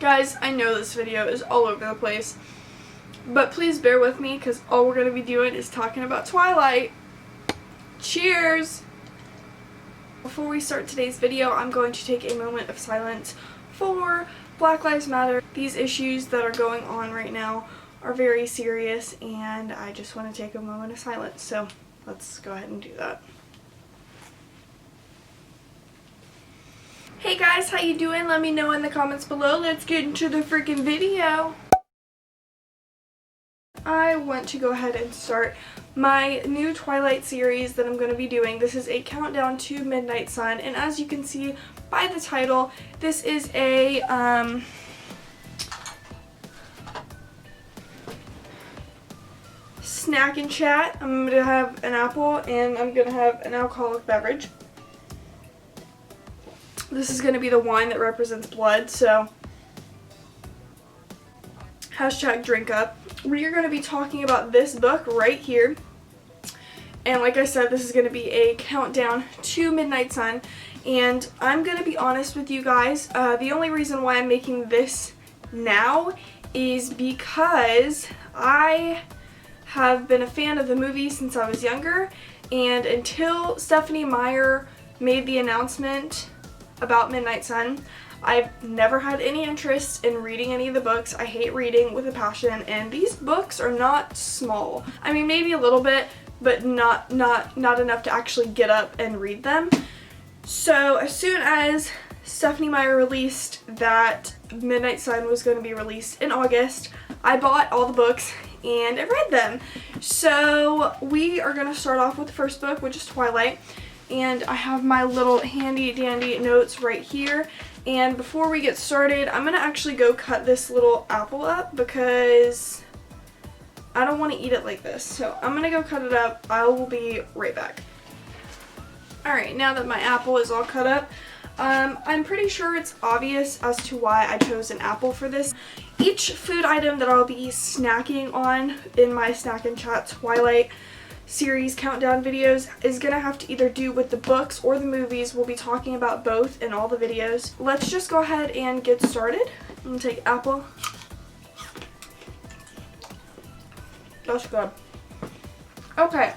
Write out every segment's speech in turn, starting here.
Guys, I know this video is all over the place, but please bear with me because all we're going to be doing is talking about Twilight. Cheers! Before we start today's video, I'm going to take a moment of silence for Black Lives Matter. These issues that are going on right now are very serious, and I just want to take a moment of silence, so let's go ahead and do that. Hey guys, how you doing? Let me know in the comments below. Let's get into the freaking video. I want to go ahead and start my new Twilight series that I'm going to be doing. This is a countdown to Midnight Sun, and as you can see by the title, this is a snack and chat. I'm going to have an apple and I'm going to have an alcoholic beverage. This is going to be the wine that represents blood, so hashtag drink up. We are going to be talking about this book right here. And like I said, this is going to be a countdown to Midnight Sun. And I'm going to be honest with you guys, the only reason why I'm making this now is because I have been a fan of the movie since I was younger. And until Stephenie Meyer made the announcement about Midnight Sun, I've never had any interest in reading any of the books. I hate reading with a passion, and these books are not small. I mean, maybe a little bit, but not enough to actually get up and read them. So as soon as Stephenie Meyer released that Midnight Sun was going to be released in August, I bought all the books and I read them. So we are going to start off with the first book, which is Twilight. And I have my little handy dandy notes right here. And before we get started, I'm going to actually go cut this little apple up because I don't want to eat it like this. So I'm going to go cut it up. I will be right back. Alright, now that my apple is all cut up, I'm pretty sure it's obvious as to why I chose an apple for this. Each food item that I'll be snacking on in my Snack and Chat Twilight series countdown videos is gonna have to either do with the books or the movies. We'll be talking about both in all the videos. Let's just go ahead and get started. I'm gonna take apple. That's good. Okay,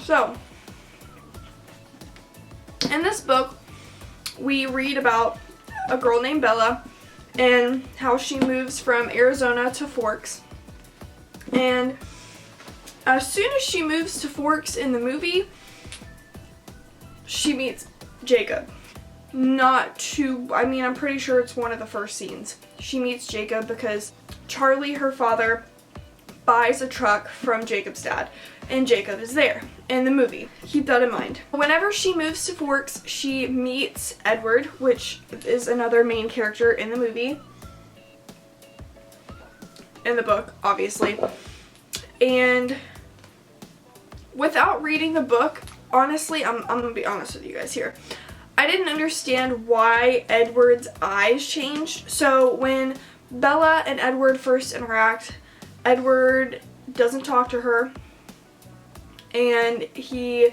so in this book we read about a girl named Bella and how she moves from Arizona to Forks, and as soon as she moves to Forks in the movie, she meets Jacob. I'm pretty sure it's one of the first scenes. She meets Jacob because Charlie, her father, buys a truck from Jacob's dad, and Jacob is there in the movie. Keep that in mind. Whenever she moves to Forks, she meets Edward, which is another main character in the movie. In the book, obviously. And without reading the book, honestly, I'm gonna be honest with you guys here. I didn't understand why Edward's eyes changed. So when Bella and Edward first interact, Edward doesn't talk to her. And in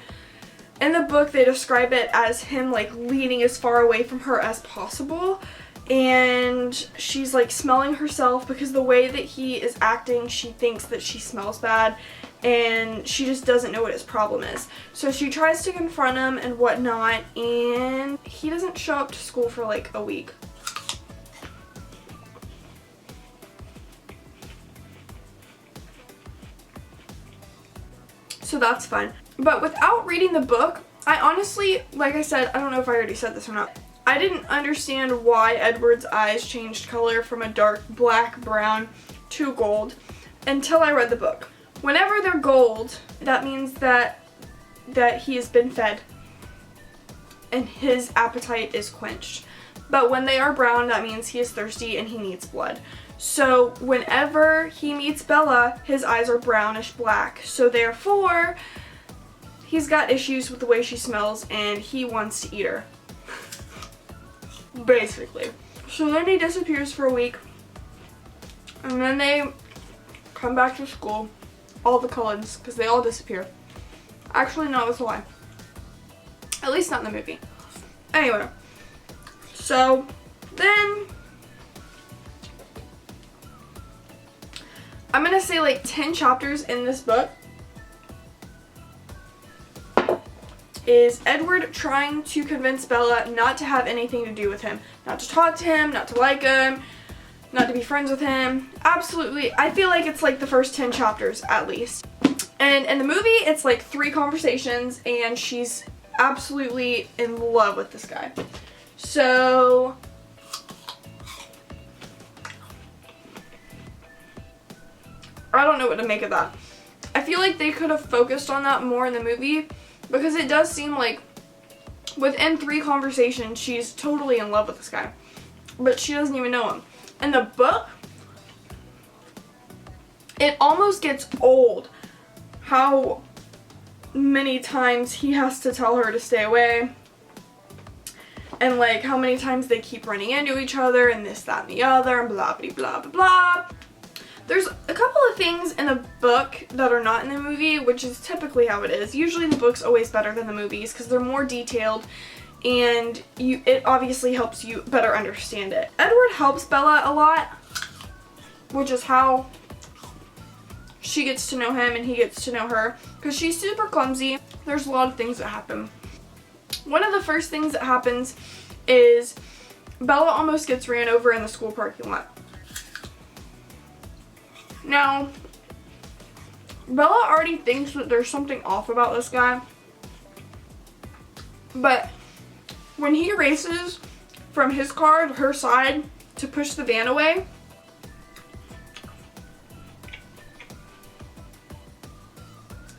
the book, they describe it as him like leaning as far away from her as possible. And she's like smelling herself because the way that he is acting, she thinks that she smells bad. And she just doesn't know what his problem is. So she tries to confront him and whatnot, and he doesn't show up to school for like a week. So that's fine. But without reading the book, I honestly, like I said, I don't know if I already said this or not, I didn't understand why Edward's eyes changed color from a dark black brown to gold until I read the book. Whenever they're gold, that means that he has been fed and his appetite is quenched. But when they are brown, that means he is thirsty and he needs blood. So whenever he meets Bella, his eyes are brownish black. So therefore, he's got issues with the way she smells and he wants to eat her. Basically. So then he disappears for a week. And then they come back to school. All the Cullens, because they all disappear. Actually, no, that's a lie. At least not in the movie. Anyway, so then I'm gonna say like 10 chapters in this book is Edward trying to convince Bella not to have anything to do with him, not to talk to him, not to like him, not to be friends with him. Absolutely, I feel like it's like the first 10 chapters at least. And in the movie, it's like 3 conversations and she's absolutely in love with this guy. So I don't know what to make of that. I feel like they could have focused on that more in the movie because it does seem like within 3 conversations she's totally in love with this guy, but she doesn't even know him. In the book, it almost gets old how many times he has to tell her to stay away, and like how many times they keep running into each other and this, that, and the other, and blah, blah, blah, blah, blah. There's a couple of things in the book that are not in the movie, which is typically how it is. Usually the book's always better than the movies because they're more detailed and it obviously helps you better understand it. Edward helps Bella a lot, which is how she gets to know him and he gets to know her, because she's super clumsy. There's a lot of things that happen. One of the first things that happens is Bella almost gets ran over in the school parking lot. Now, Bella already thinks that there's something off about this guy, but when he races from his car to her side to push the van away,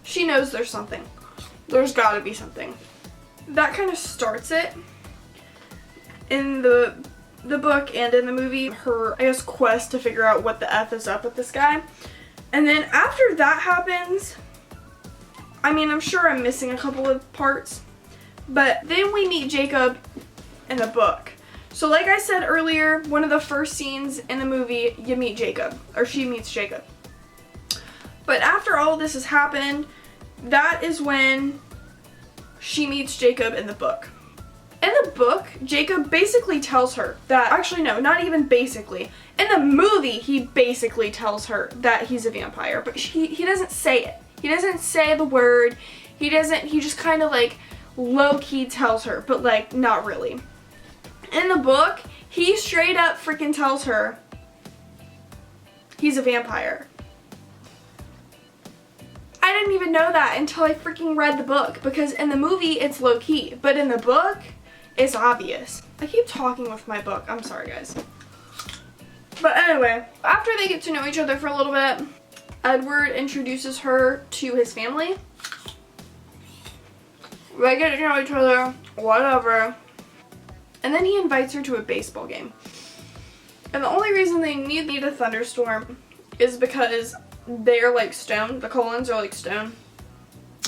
she knows there's something. There's gotta be something. That kind of starts it in the book and in the movie, her, I guess, quest to figure out what the F is up with this guy. And then after that happens, I mean, I'm sure I'm missing a couple of parts, but then we meet Jacob in the book. So like I said earlier, one of the first scenes in the movie, you meet Jacob, or she meets Jacob. But after all this has happened, that is when she meets Jacob in the book. In the book, Jacob basically tells her that, actually no, not even basically. In the movie, he basically tells her that he's a vampire, but he doesn't say it. He doesn't say the word. He just kind of like low-key tells her, but like not really. In the book, he straight up freaking tells her he's a vampire. I didn't even know that until I freaking read the book, because in the movie it's low-key, but in the book it's obvious. I keep talking with my book. I'm sorry, guys. But anyway, after they get to know each other for a little bit, Edward introduces her to his family. They get to know each other, whatever. And then he invites her to a baseball game. And the only reason they need a thunderstorm is because they're like stone. The Cullens are like stone.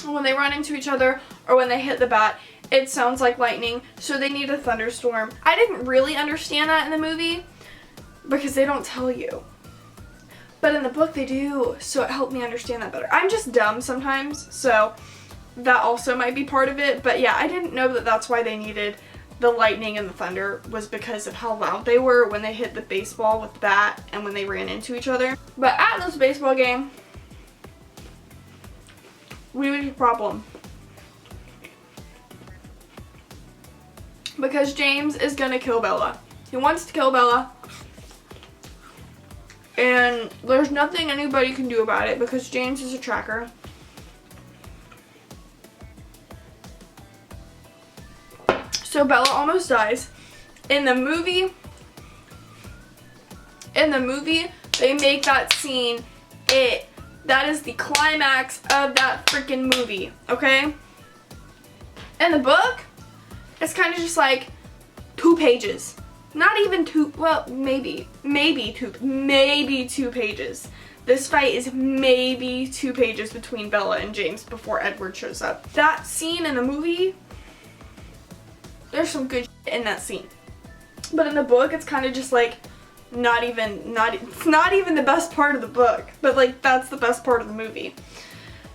When they run into each other or when they hit the bat, it sounds like lightning, so they need a thunderstorm. I didn't really understand that in the movie because they don't tell you. But in the book they do, so it helped me understand that better. I'm just dumb sometimes, so that also might be part of it. But yeah, I didn't know that that's why they needed the lightning and the thunder, was because of how loud they were when they hit the baseball with the bat and when they ran into each other. But at this baseball game, we have a problem. Because James is gonna kill Bella. He wants to kill Bella. And there's nothing anybody can do about it because James is a tracker. So Bella almost dies. In the movie, they make that scene it. That is the climax of that freaking movie, okay? In the book, it's kind of just like 2 pages. Not even 2, well, maybe 2 pages. This fight is maybe 2 pages between Bella and James before Edward shows up. That scene in the movie, there's some good shit in that scene. But in the book, it's kind of just like it's not even the best part of the book, but like that's the best part of the movie.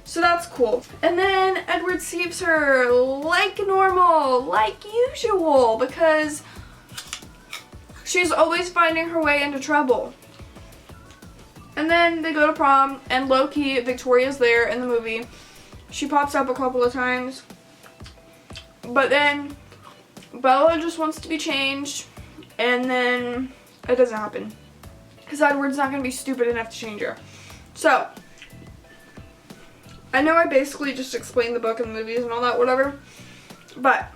So that's cool. And then Edward saves her like normal, like usual, because she's always finding her way into trouble. And then they go to prom, and low-key, Victoria's there in the movie. She pops up a couple of times. But then Bella just wants to be changed, and then it doesn't happen. Because Edward's not going to be stupid enough to change her. So, I know I basically just explained the book and the movies and all that, whatever. But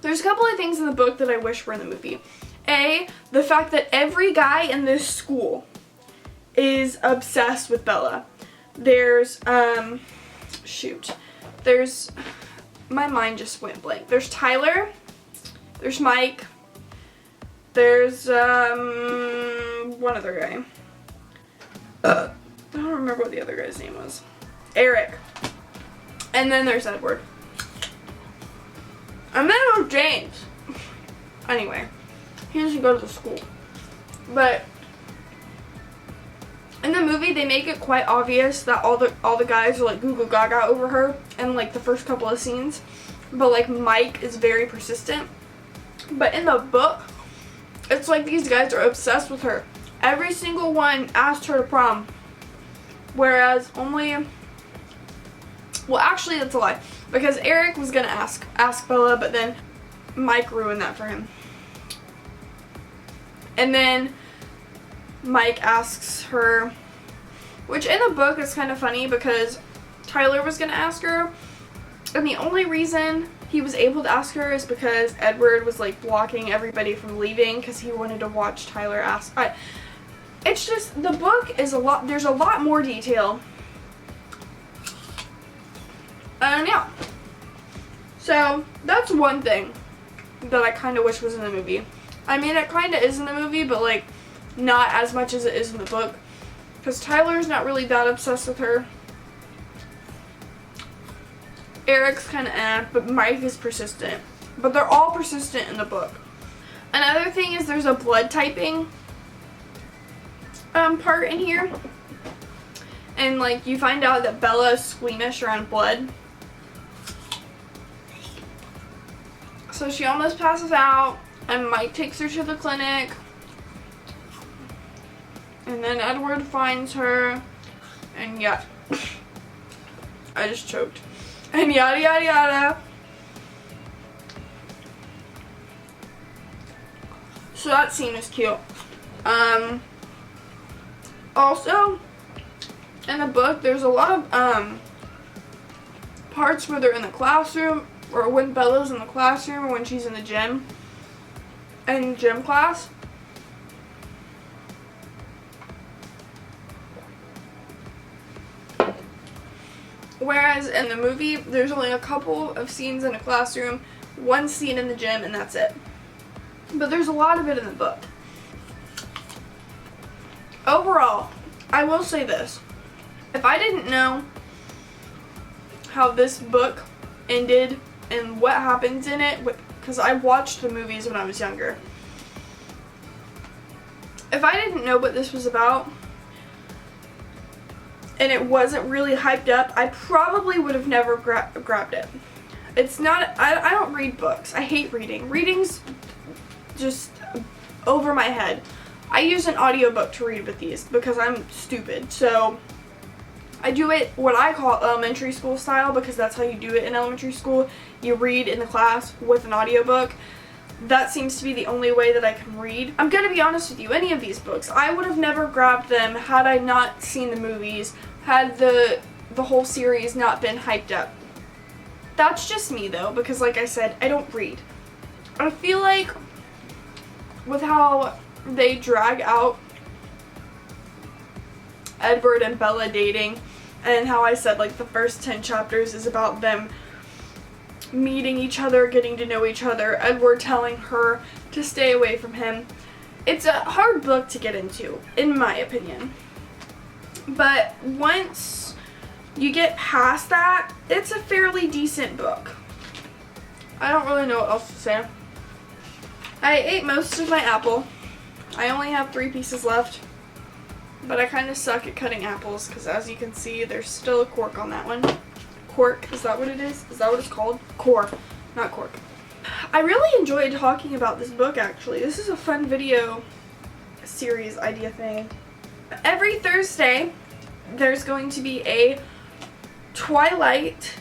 there's a couple of things in the book that I wish were in the movie. A, the fact that every guy in this school is obsessed with Bella. There's, my mind just went blank. There's Tyler, there's Mike, there's, one other guy. I don't remember what the other guy's name was. Eric. And then there's Edward. And then there's James. Anyway, he doesn't go to the school. But in the movie, they make it quite obvious that all the guys are like goo goo gaga over her in like the first couple of scenes. But like Mike is very persistent. But in the book, it's like these guys are obsessed with her. Every single one asked her to prom. Whereas only, well actually that's a lie. Because Eric was gonna ask Bella, but then Mike ruined that for him. And then Mike asks her, which in the book is kind of funny because Tyler was gonna ask her, and the only reason he was able to ask her is because Edward was like blocking everybody from leaving because he wanted to watch Tyler ask. It's just, the book is there's a lot more detail. And yeah. So, that's one thing that I kind of wish was in the movie. I mean, it kind of is in the movie, but like, not as much as it is in the book. Because Tyler's not really that obsessed with her. Eric's kind of but Mike is persistent. But they're all persistent in the book. Another thing is there's a blood typing part in here. And like, you find out that Bella is squeamish around blood. So she almost passes out, and Mike takes her to the clinic. And then Edward finds her, and yeah. I just choked. And yada yada yada. So that scene is cute. Also, in the book, there's a lot of parts where they're in the classroom, or when Bella's in the classroom, or when she's in the gym, in gym class. Whereas in the movie, there's only a couple of scenes in a classroom, one scene in the gym, and that's it. But there's a lot of it in the book. Overall, I will say this. If I didn't know how this book ended and what happens in it, because I watched the movies when I was younger. If I didn't know what this was about, and it wasn't really hyped up, I probably would have never grabbed it. It's not, I don't read books. I hate reading. Reading's just over my head. I use an audiobook to read with these because I'm stupid. So I do it what I call elementary school style, because that's how you do it in elementary school. You read in the class with an audiobook. That seems to be the only way that I can read. I'm gonna be honest with you, any of these books, I would have never grabbed them had I not seen the movies, had the whole series not been hyped up. That's just me though, because like I said, I don't read. I feel like with how they drag out Edward and Bella dating, and how I said like the first 10 chapters is about them meeting each other, getting to know each other, Edward telling her to stay away from him. It's a hard book to get into, in my opinion. But once you get past that, it's a fairly decent book. I don't really know what else to say. I ate most of my apple. I only have 3 pieces left. But I kind of suck at cutting apples because, as you can see, there's still a cork on that one. Cork, is that what it is? Is that what it's called? Core, not cork. I really enjoyed talking about this book, actually. This is a fun video series idea thing. Every Thursday, there's going to be a Twilight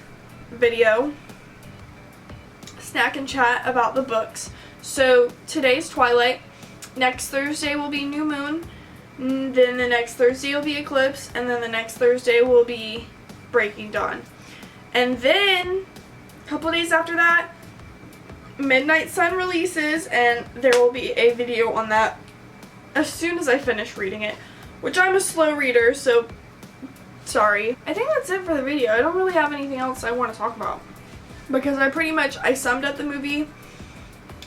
video, snack and chat about the books. So today's Twilight, next Thursday will be New Moon, then the next Thursday will be Eclipse, and then the next Thursday will be Breaking Dawn. And then, a couple days after that, Midnight Sun releases, and there will be a video on that as soon as I finish reading it, which I'm a slow reader, so sorry. I think that's it for the video. I don't really have anything else I want to talk about, because I summed up the movie.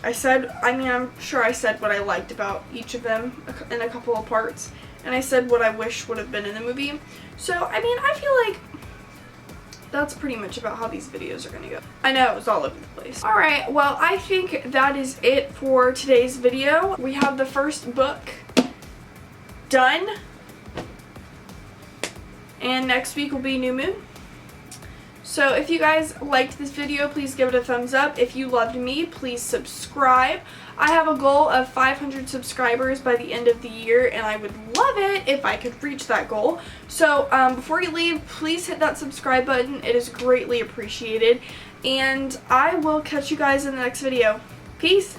I'm sure I said what I liked about each of them in a couple of parts, and I said what I wish would have been in the movie. So, I feel like that's pretty much about how these videos are gonna go. I know, it was all over the place. Alright, well, I think that is it for today's video. We have the first book done, and next week will be New Moon. So if you guys liked this video, please give it a thumbs up. If you loved me, please subscribe. I have a goal of 500 subscribers by the end of the year, and I would love it if I could reach that goal. So before you leave, please hit that subscribe button. It is greatly appreciated. And I will catch you guys in the next video. Peace!